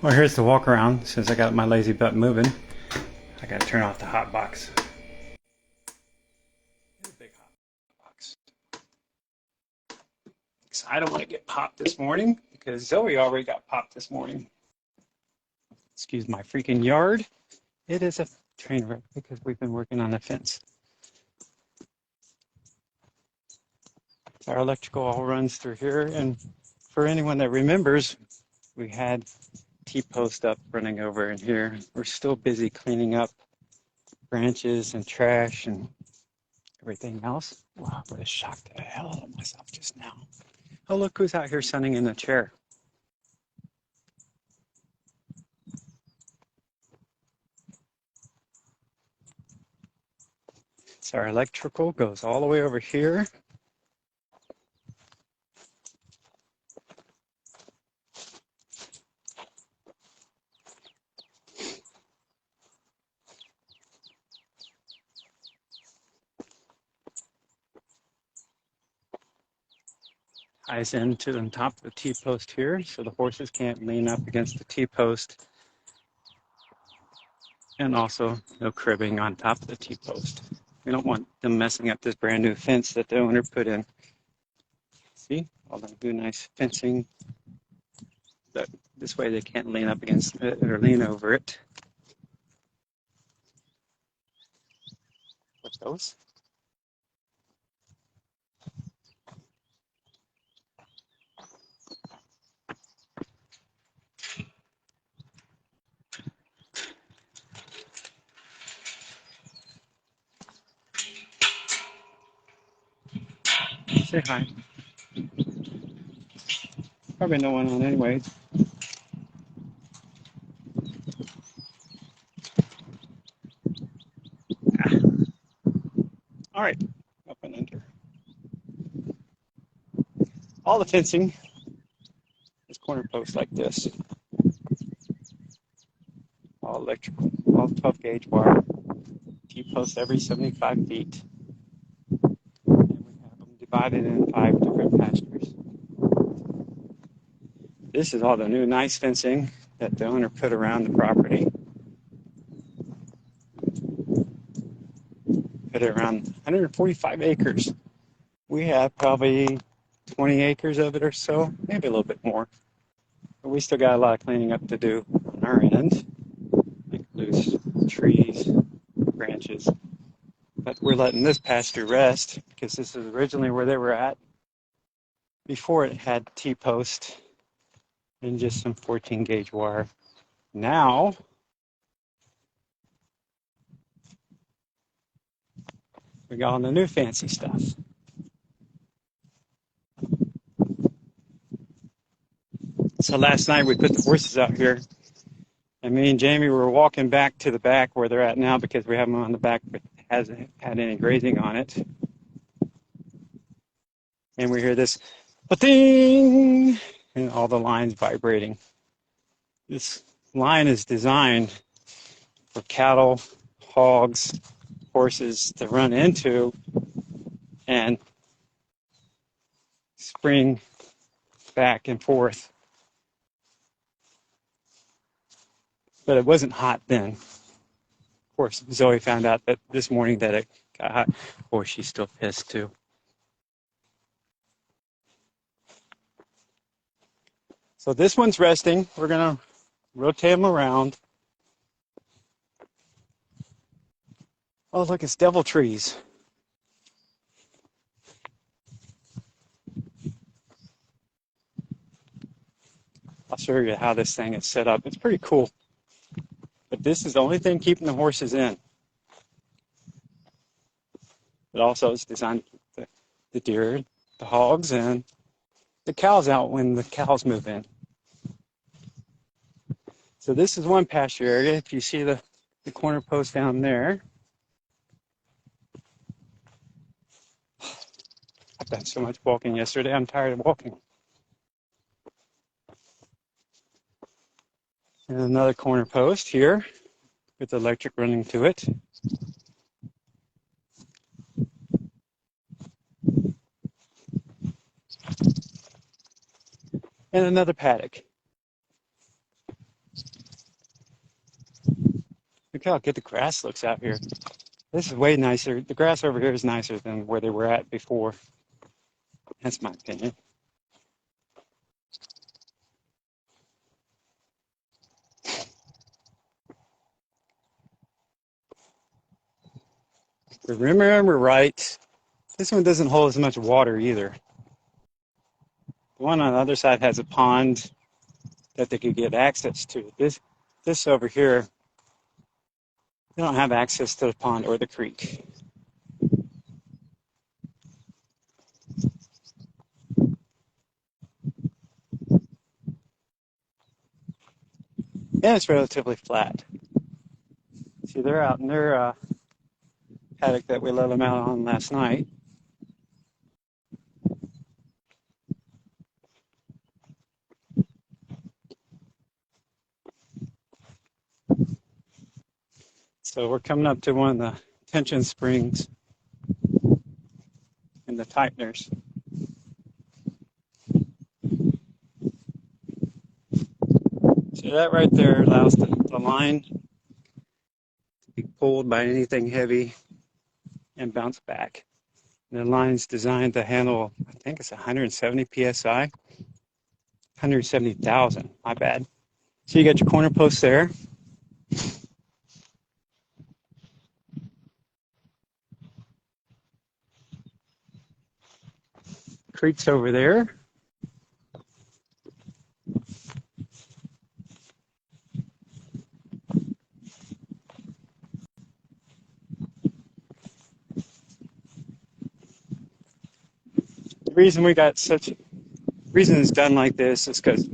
Well, here's the walk around. Since I got my lazy butt moving, I gotta turn off the hot box. It's a big hot box. So I don't want to get popped this morning because Zoe already got popped this morning. Excuse my freaking yard. It is a train wreck because we've been working on the fence. Our electrical all runs through here, and for anyone that remembers, we had T-post up running over in here. We're still busy cleaning up branches and trash and everything else. Wow, I would have shocked the hell out of myself just now. Oh, look who's out here sunning in the chair. So our electrical goes all the way over here. Ties into the top of the T-post here, so the horses can't lean up against the T-post. And also no cribbing on top of the T-post. We don't want them messing up this brand new fence that the owner put in. See, all that good nice fencing. But this way they can't lean up against it or lean over it. What's those? Say hi. Probably no one on anyway. All right, up and under. All the fencing is corner posts like this. All electrical, all 12 gauge wire. T-posts every 75 feet. And we have them divided in 5 different pastures. This is all the new nice fencing that the owner put around the property. Put it around 145 acres. We have probably 20 acres of it or so, maybe a little bit more. But we still got a lot of cleaning up to do on our end, like loose trees, branches. But we're letting this pasture rest because this is originally where they were at before it had T-post and just some 14 gauge wire. Now, we got on the new fancy stuff. So last night we put the horses out here, and me and Jamie were walking back to the back where they're at now because we have them on the back, but it hasn't had any grazing on it. And we hear this ba-ding, and all the lines vibrating. This line is designed for cattle, hogs, horses to run into and spring back and forth. But it wasn't hot then. Of course, Zoe found out that this morning that it got hot. Boy, she's still pissed too. So this one's resting. We're gonna rotate them around. Oh, look, it's devil trees. I'll show you how this thing is set up. It's pretty cool. But this is the only thing keeping the horses in. But also it's designed to keep the deer, the hogs, and the cows out when the cows move in. So this is one pasture area. If you see the corner post down there. I've done so much walking yesterday, I'm tired of walking. And another corner post here with the electric running to it. And another paddock. Look how good the grass looks out here. This is way nicer. The grass over here is nicer than where they were at before. That's my opinion. But remember right, this one doesn't hold as much water either. The one on the other side has a pond that they could get access to. This over here, they don't have access to the pond or the creek. And it's relatively flat. See, they're out in their paddock that we let them out on last night. So we're coming up to one of the tension springs and the tighteners. So that right there allows the line to be pulled by anything heavy and bounce back. And the line's designed to handle, I think it's 170 psi, 170,000, my bad. So you got your corner post there. Creek's over there. The reason it's done like this is because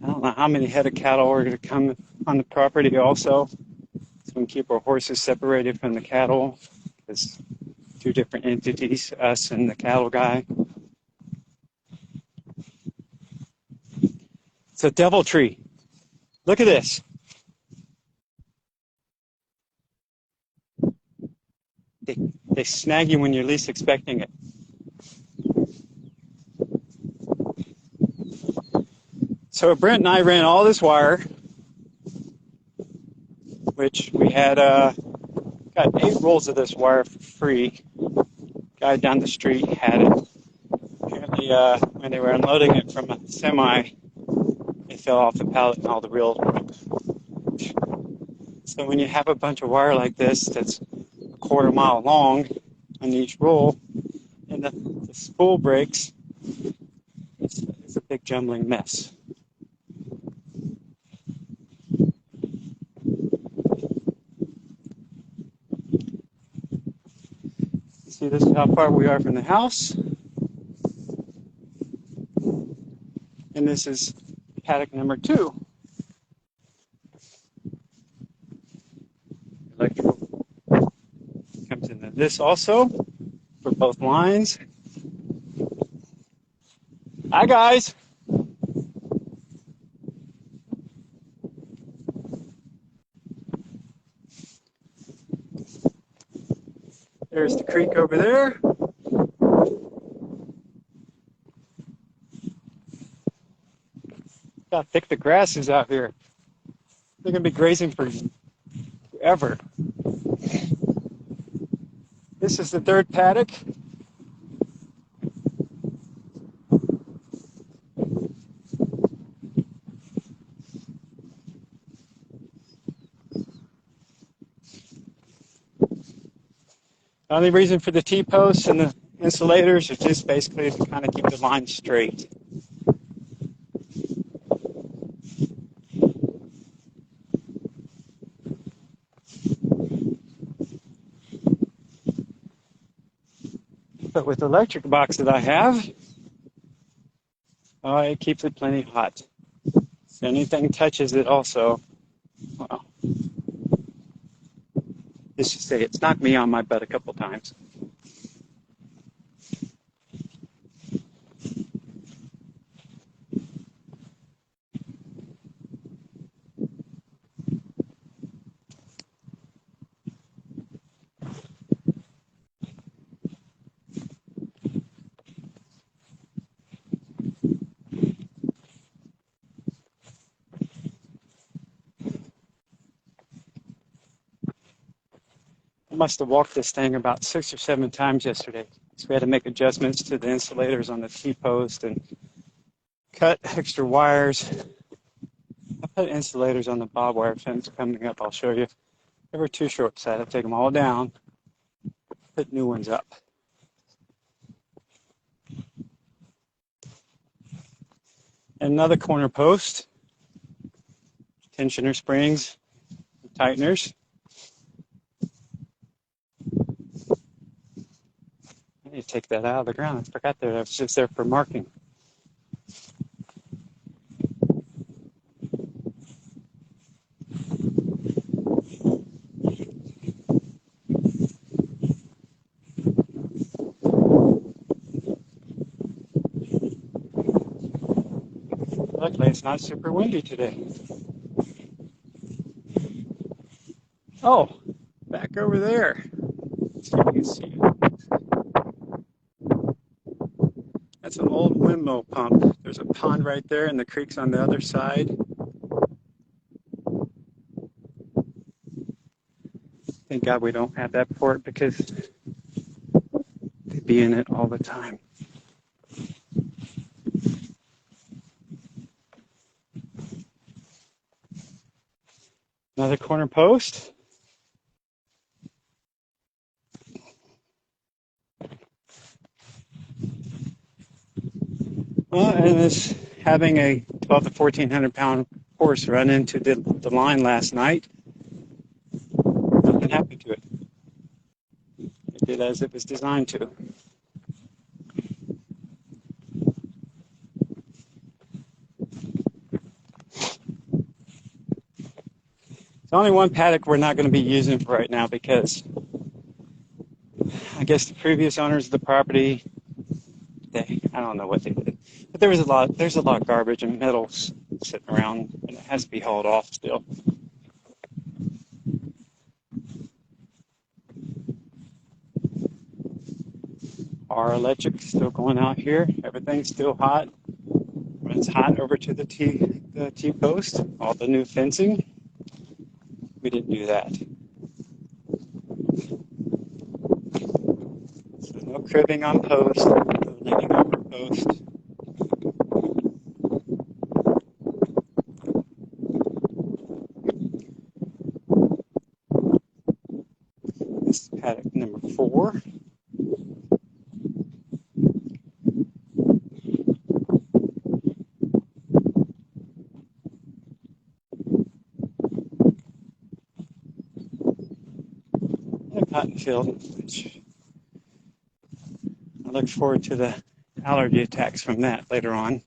I don't know how many head of cattle are going to come on the property also. So we can keep our horses separated from the cattle. It's two different entities, us and the cattle guy. It's a devil tree. Look at this. They snag you when you're least expecting it. So Brent and I ran all this wire, which we had got 8 rolls of this wire for free. Guy down the street had it. Apparently, when they were unloading it from a semi, it fell off the pallet and all the reels. So when you have a bunch of wire like this that's a quarter mile long on each roll, and the spool breaks, it's a big jumbling mess. See, this is how far we are from the house. And this is paddock number 2. Electrical comes into this also for both lines. Hi, guys. There's the creek over there. Look how thick the grass is out here. They're going to be grazing forever. This is the 3rd paddock. The only reason for the T-posts and the insulators is just basically to kind of keep the line straight. But with the electric box that I have, it keeps it plenty hot. So anything touches it also, well, let's just say it's knocked me on my butt a couple times. I must have walked this thing about 6 or 7 times yesterday. So we had to make adjustments to the insulators on the T-post and cut extra wires. I put insulators on the barbed wire fence coming up. I'll show you. They were too short, so I had to take them all down, put new ones up. And another corner post, tensioner springs, tighteners. I need to take that out of the ground. I forgot that was just there for marking. Luckily, it's not super windy today. Oh, back over there. Let's see if you can see it. That's an old windmill pump. There's a pond right there and the creek's on the other side. Thank God we don't have that port because they'd be in it all the time. Another corner post. Well, and it's having a 12 to 1400 pound horse run into the line last night. Nothing happened to it. It did as it was designed to. There's only one paddock we're not going to be using for right now because I guess the previous owners of the property, I don't know what they did, but there's a lot of garbage and metals sitting around, and it has to be hauled off still. Our electric still going out here. Everything's still hot. Runs hot over to the T post. All the new fencing. We didn't do that. So no cribbing on post. No leaning over post. This is paddock number 4. A cotton field, which I look forward to the allergy attacks from that later on.